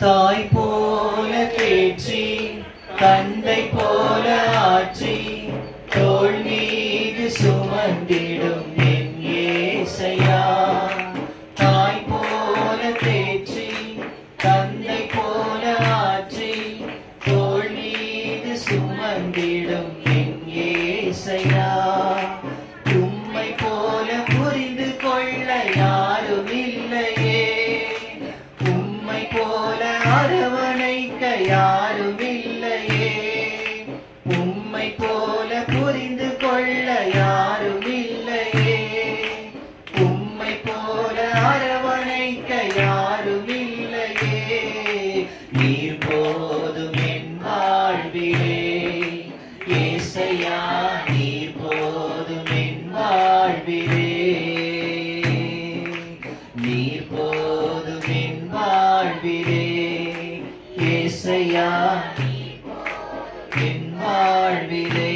தாய் போல தேற்றி தந்தை போல ஆற்றி தோள் மீது சுமந்திடும் என் இயேசையா. தாய் போல தேற்றி தந்தை போல ஆற்றி தோள் மீது சுமந்திடும் என் இயேசையா. உம்மை போல புரிந்து கொள்ள யாரும் இல்லையே, உம்மை போல அரவணைக்க யாரும் இல்லையே, உம்மை போல புரிந்து கொள்ள யாரும் இல்லையே, உம்மை போல அரவணைக்க யாரும் இல்லையே. நீர் போதும் என் வாழ்விலே ஏசையா, நீர் போதும் என் வாழ்விலே, நீர் போதும் என் வாழ்விலே ஏசையா, என் வாழ்விலே.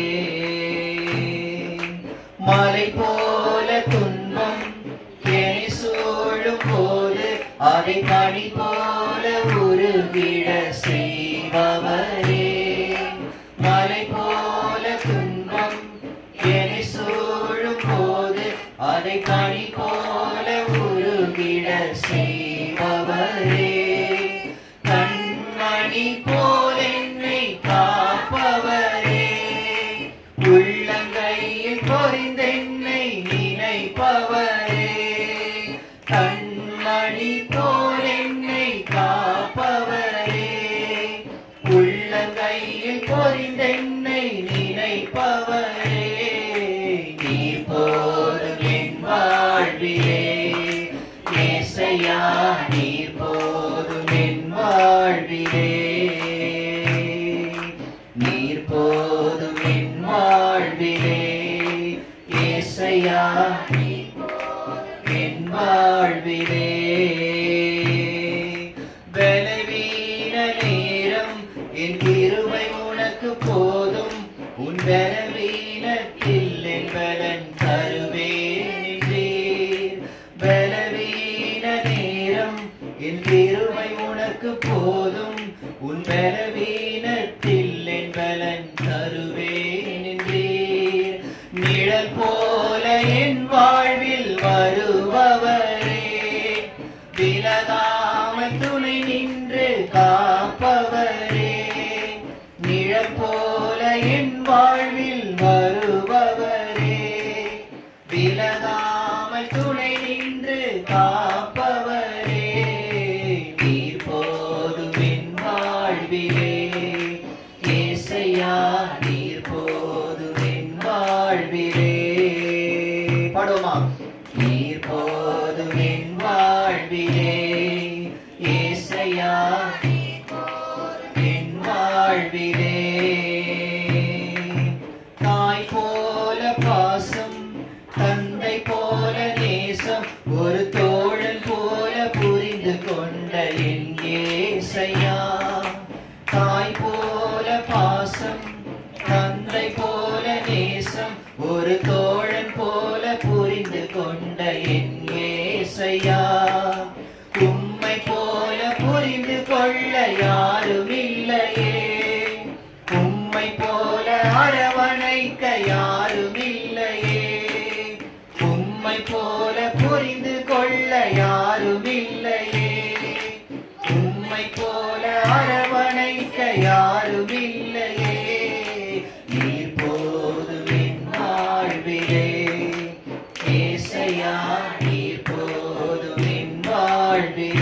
மலை போல துன்பம் என்னை சூழும் போது அதை பனி போல உருகிட செய்பவரே. மலை போல துன்பம் என்னை சூழும் போது அதை பனி போல உருகிட செய்பவரே. கண்மணி போல என்னை காப்பவரே, உள்ளங்கையில் பொறிந்தென்னை நினைப்பவரே. கண்மணி போல என்னை காப்பவரே, உள்ளங்கையில் பொறிந்தென்னை நினைப்பவரே. நீர் போதும் என் வாழ்விலே ஏசையா, நீர் போதும் என் வாழ்விலே, நீர் போதும் என் வாழ்விலே ஏசையா, என் வாழ்விலே. பலவீன நேரம் என் கிருபை உனக்கு போதும், உன் பலவீனத்தில் என் பலன் தருவேன் என்றீர். பலவீன நேரம் என் கிருபை உனக்கு போதும், உன் பலவீனத்தில் என் பலன் தருவேன் என்றீர். நிழல் போல என் வாழ்வில் வருபவரே, விலகாமல் துணை நின்று காப்பவரே. நிழல் போல என் வாழ்வில் வருபவரே, விலகாமல் துணை நின்று காப்பவரே. நீர் போதும் என் வாழ்விலே ஏசையா, நீர் போதும் என் வாழ்விலே. பாடுவோமா? நீர் போதும் என் வாழ்விலே ஏசையா, என் வாழ்விலே. தாய் போல பாசம் தந்தை போல நேசம் ஒரு தோழன் போல புரிந்து கொண்ட என் ஏசையா. தாய் போல பாசம் தந்தை போல நேசம் ஒரு தோழன் போல புரிந்து கொண்ட என் ஏசையா. உம்மை போல புரிந்து கொள்ள யாரும் இல்லையே, உம்மை போல அரவணைக்க யாரும் இல்லையே, உம்மை போல புரிந்து கொள்ள யாரும் இல்லையே, உம்மை போல அரவணைக்க யாரும் இல்லையே. நீர் போதும் என் வாழ்விலே ஏசையா, நீர் போதும் என் வாழ்விலே.